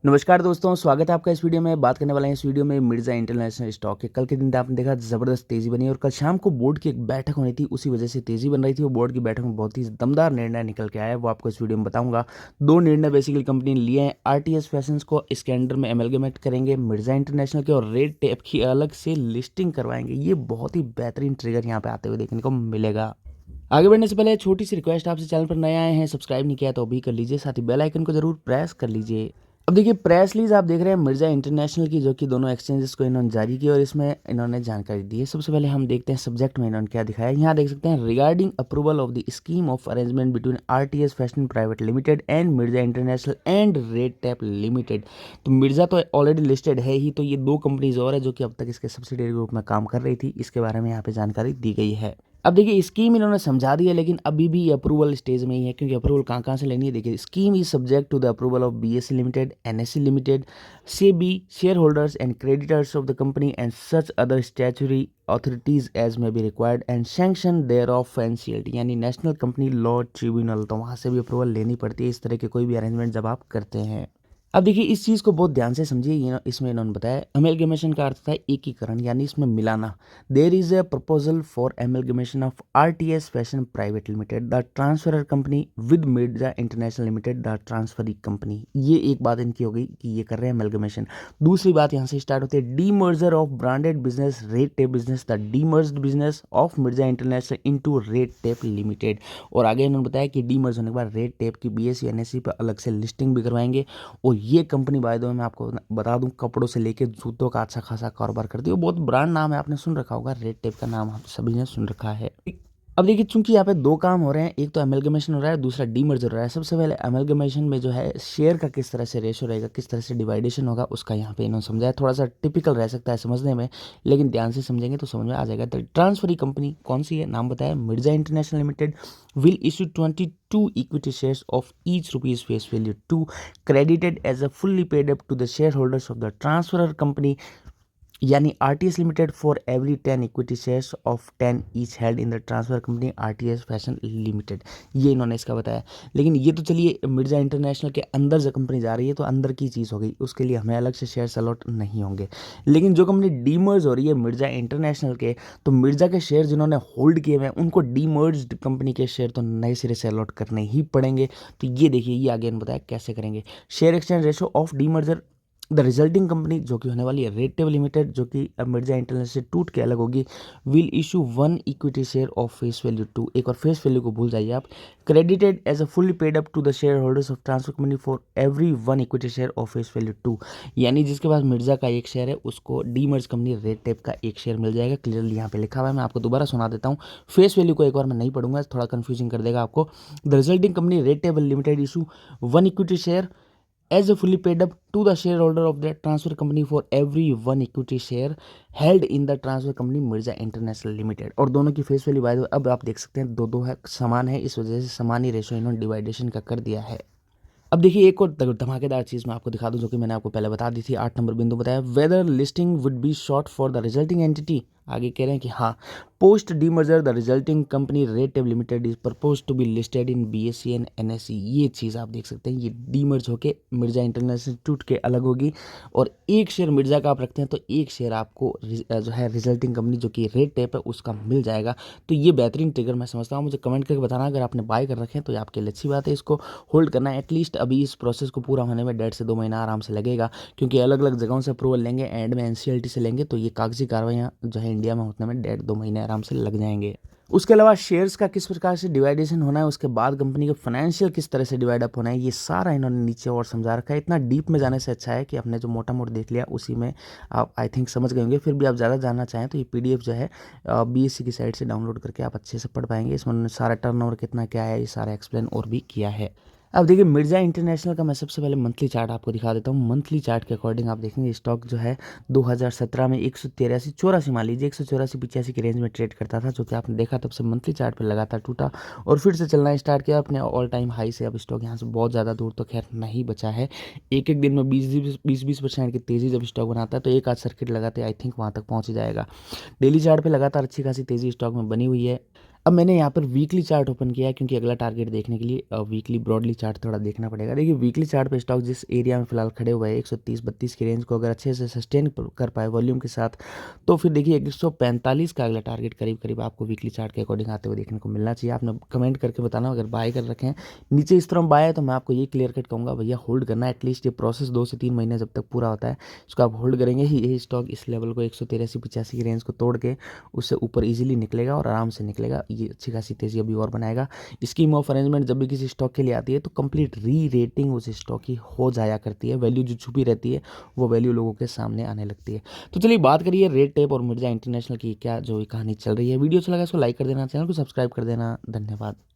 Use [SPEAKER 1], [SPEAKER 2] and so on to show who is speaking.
[SPEAKER 1] नमस्कार दोस्तों, स्वागत है आपका इस वीडियो में। बात करने वाले हैं इस वीडियो में मिर्जा इंटरनेशनल स्टॉक के। कल के दिन आपने देखा ज़बरदस्त तेज़ी बनी और कल शाम को बोर्ड की एक बैठक होनी थी, उसी वजह से तेज़ी बन रही थी। वो बोर्ड की बैठक में बहुत ही दमदार निर्णय निकल के आया है, वो आपको इस वीडियो में बताऊंगा। दो निर्णय बेसिकली कंपनी ने लिए हैं। आरटीएस फैशंस को इसके अंडर में एमलगमेट करेंगे मिर्जा इंटरनेशनल के, और रेड टेप की अलग से लिस्टिंग करवाएंगे। ये बहुत ही बेहतरीन ट्रिगर यहाँ पे आते हुए देखने को मिलेगा। आगे बढ़ने से पहले छोटी सी रिक्वेस्ट, आपसे चैनल पर नए आए हैं, सब्सक्राइब नहीं किया तो अभी कर लीजिए, साथ ही बेल आइकन को जरूर प्रेस कर लीजिए। अब देखिए प्रेस रिलीज आप देख रहे हैं मिर्जा इंटरनेशनल की, जो कि दोनों एक्सचेंजेस को इन्होंने जारी की और इसमें इन्होंने जानकारी दी है। सबसे पहले हम देखते हैं सब्जेक्ट में इन्होंने क्या दिखाया है। यहाँ देख सकते हैं, regarding approval of the scheme of arrangement between RTS fashion private limited and Mirza international and red tap limited. तो मिर्जा तो ऑलरेडी लिस्टेड है ही, तो ये दो कंपनीज और है जो कि अब तक इसके सब्सिडियरी ग्रुप में काम कर रही थी, इसके बारे में यहाँ पे जानकारी दी गई है। अब देखिए स्कीम इन्होंने समझा दी है, लेकिन अभी भी अप्रूवल स्टेज में ही है, क्योंकि अप्रूवल कहाँ से लेनी है। देखिए scheme is subject to the approval of BSc limited, NSC limited, SEBI, share holders and creditors of the company and such other statutory authorities as में be required and sanction there of NCLT, यानी national company law tribunal. तो वहाँ से भी approval लेनी पड़ती है इस तरह के कोई भी अरेंजमेंट जब आप करते हैं। अब देखिए इस चीज़ को बहुत ध्यान से समझिए। इसमें इन्होंने बताया अमेलगमेशन का अर्थ था एकीकरण, यानी इसमें मिलाना। There is a proposal for amalgamation of RTS fashion private limited the transferor company with Mirza international limited the transferee company. ये एक बात इनकी हो गई कि ये कर रहे हैं एमलगमेशन। दूसरी बात यहाँ से स्टार्ट होती है, D merger of branded business red tape business the D merged business of Mirza international into red tape limited. और आगे इन्होंने बताया कि डी मर्ज होने के बाद रेड टेप की बीएससी एनएससी पर अलग से लिस्टिंग भी करवाएंगे। और ये कंपनी बाय द वे मैं आपको बता दूं, कपड़ों से लेके जूतों का अच्छा खासा कारोबार करती है। वो बहुत ब्रांड नाम है, आपने सुन रखा होगा, रेड टेप का नाम आप सभी ने सुन रखा है। अब देखिए चूंकि यहाँ पे दो काम हो रहे हैं, एक तो एमलगमेशन हो रहा है, दूसरा डीमर्जर हो रहा है। सबसे पहले एमलगमेशन में जो है शेयर का किस तरह से रेशो रहेगा, किस तरह से डिवाइडेशन होगा, उसका यहाँ पे इन्होंने समझाया। थोड़ा सा टिपिकल रह सकता है समझने में, लेकिन ध्यान से समझेंगे तो समझ में आ जाएगा। तो ट्रांसफरी कंपनी कौन सी है, नाम बताया, Mirza international limited will issue 22 equity shares of each rupees face value 2 credited as a fully paid up to the shareholders of the transferor company, यानी RTS limited for every 10 equity shares of 10 each held in the transfer company RTS fashion limited. ये इन्होंने इसका बताया। लेकिन ये तो चलिए Mirza international के अंदर जो कंपनी जा रही है तो अंदर की चीज़ हो गई, उसके लिए हमें अलग से शेयर्स अलॉट नहीं होंगे। लेकिन जो कंपनी डीमर्ज हो रही है मिर्जा इंटरनेशनल के, तो मिर्जा के शेयर जिन्होंने होल्ड किए हुए हैं उनको डीमर्ज्ड कंपनी के शेयर तो नए सिरे से अलॉट करने ही पड़ेंगे। तो ये देखिए, ये आगे इन्होंने बताया कैसे करेंगे। Share exchange ratio of demerger the resulting company जो कि होने वाली है रेड टेप लिमिटेड, जो कि अब मिर्जा इंटरनेशनल से टूट के अलग होगी, will issue 1 equity share of face value 2। एक और फेस वैल्यू को भूल जाइए आप। Credited as a fully paid up to the shareholders of transfer company for every 1 equity share of face value 2, यानी जिसके पास मिर्जा का एक शेयर है उसको डीमर्ज कंपनी रेड टेप का एक शेयर मिल जाएगा। क्लियरली यहाँ पे लिखा हुआ है, मैं आपको दोबारा सुना देता हूँ। फेस वैल्यू को एक बार मैं नहीं पढ़ूंगा, थोड़ा कंफ्यूजिंग कर देगा आपको। The resulting company red tape limited issue 1 equity share as a fully paid up to the shareholder of the transfer company for every 1 equity share held in the transfer company Mirza international limited. और दोनों की face value by the way अब आप देख सकते हैं दो दो है, समान है, इस वजह से समान ही रेशो इन्होंने डिवाइडेशन का कर दिया है। अब देखिए एक और धमाकेदार चीज़ मैं आपको दिखा दूं, जो कि मैंने आपको पहले बता दी थी। 8 नंबर बिंदु बताया, whether listing would be short for the resulting entity. आगे कह रहे हैं कि हाँ, post demerger the resulting company red tape limited is propose to be listed in BSC and NSC. ये चीज़ आप देख सकते हैं, ये डीमर्ज होके मिर्जा इंटरनेशनल टूट के अलग होगी, और एक शेयर मिर्जा का आप रखते हैं तो एक शेयर आपको जो है रिजल्टिंग कंपनी जो कि रेड टेप है उसका मिल जाएगा। तो ये बेहतरीन ट्रिगर मैं समझता हूँ। मुझे कमेंट करके बताना अगर आपने बाय कर रखे हैं, तो ये आपके लिए अच्छी बात है। इसको होल्ड करना है एटलीस्ट। अभी इस प्रोसेस को पूरा होने में 1.5 से 2 महीना आराम से लगेगा, क्योंकि अलग अलग जगहों से अप्रूवल लेंगे, एंड में एनसीएलटी से लेंगे, तो ये कागजी कार्रवाइयाँ जो है इंडिया में होने में 1.5-2 महीने आराम से लग जाएंगे। उसके अलावा शेयर्स का किस प्रकार से डिवाइडेशन होना है, उसके बाद कंपनी के फाइनेंशियल किस तरह से डिवाइड अप होना है, ये सारा इन्होंने नीचे और समझा रखा है। इतना डीप में जाने से अच्छा है कि आपने जो मोटा मोटा देख लिया उसी में आप आई थिंक समझ गए होंगे। फिर भी आप ज़्यादा जानना चाहें तो ये पीडीएफ जो है बीएससी की साइट से डाउनलोड करके आप अच्छे से पढ़ पाएंगे। इसमें उन्होंने सारा टर्नओवर कितना क्या है ये सारा एक्सप्लेन और भी किया है। अब देखिए मिर्जा इंटरनेशनल का मैं सबसे पहले मंथली चार्ट आपको दिखा देता हूँ। मंथली चार्ट के अकॉर्डिंग आप देखेंगे स्टॉक जो है 2017 में 183 मान लीजिए 184-85 की रेंज में ट्रेड करता था, जो कि आपने देखा तब से मंथली चार्ट पर लगातार टूटा और फिर से चलना स्टार्ट किया अपने ऑल टाइम हाई से। अब स्टॉक यहाँ से बहुत ज़्यादा दूर तो खैर नहीं बचा है। एक एक दिन में 20% की तेज़ी जब स्टॉक बनाता है तो एक आध सर्किट लगाते आई थिंक वहाँ तक पहुँच ही जाएगा। डेली चार्ट पर लगातार अच्छी खासी तेज़ी स्टॉक में बनी हुई है। अब मैंने यहाँ पर वीकली चार्ट ओपन किया है क्योंकि अगला टारगेट देखने के लिए वीकली ब्रॉडली चार्ट थोड़ा देखना पड़ेगा। देखिए वीकली चार्ट पे स्टॉक जिस एरिया में फिलहाल खड़े हुए हैं 130-32 की रेंज को अगर अच्छे से सस्टेन कर पाए वॉल्यूम के साथ, तो फिर देखिए 145 का अगला टारगेट करीब करीब आपको वीकली चार्ट के अकॉर्डिंग आते हुए देखने को मिलना चाहिए। आपने कमेंट करके बताना अगर बाय कर रखे हैं नीचे इस तरह बाय है तो मैं आपको ये क्लियर कट कहूँगा भैया होल्ड करना। एटलीस्ट ये प्रोसेस 2 से 3 महीने जब तक पूरा होता है इसको आप होल्ड करेंगे ही, यही स्टॉक इस लेवल को 183-85 की रेंज को तोड़ के उससे ऊपर इजीली निकलेगा और आराम से निकलेगा। ये अच्छी खासी तेज़ी अभी और बनाएगा। स्कीम ऑफ अरेंजमेंट जब भी किसी स्टॉक के लिए आती है तो कंप्लीट री रेटिंग उस स्टॉक की हो जाया करती है। वैल्यू जो छुपी रहती है वो वैल्यू लोगों के सामने आने लगती है। तो चलिए बात करिए रेड टेप और मिर्जा इंटरनेशनल की क्या जो कहानी चल रही है। वीडियो अच्छा लगा इसको लाइक कर देना, चैनल को सब्सक्राइब कर देना। धन्यवाद।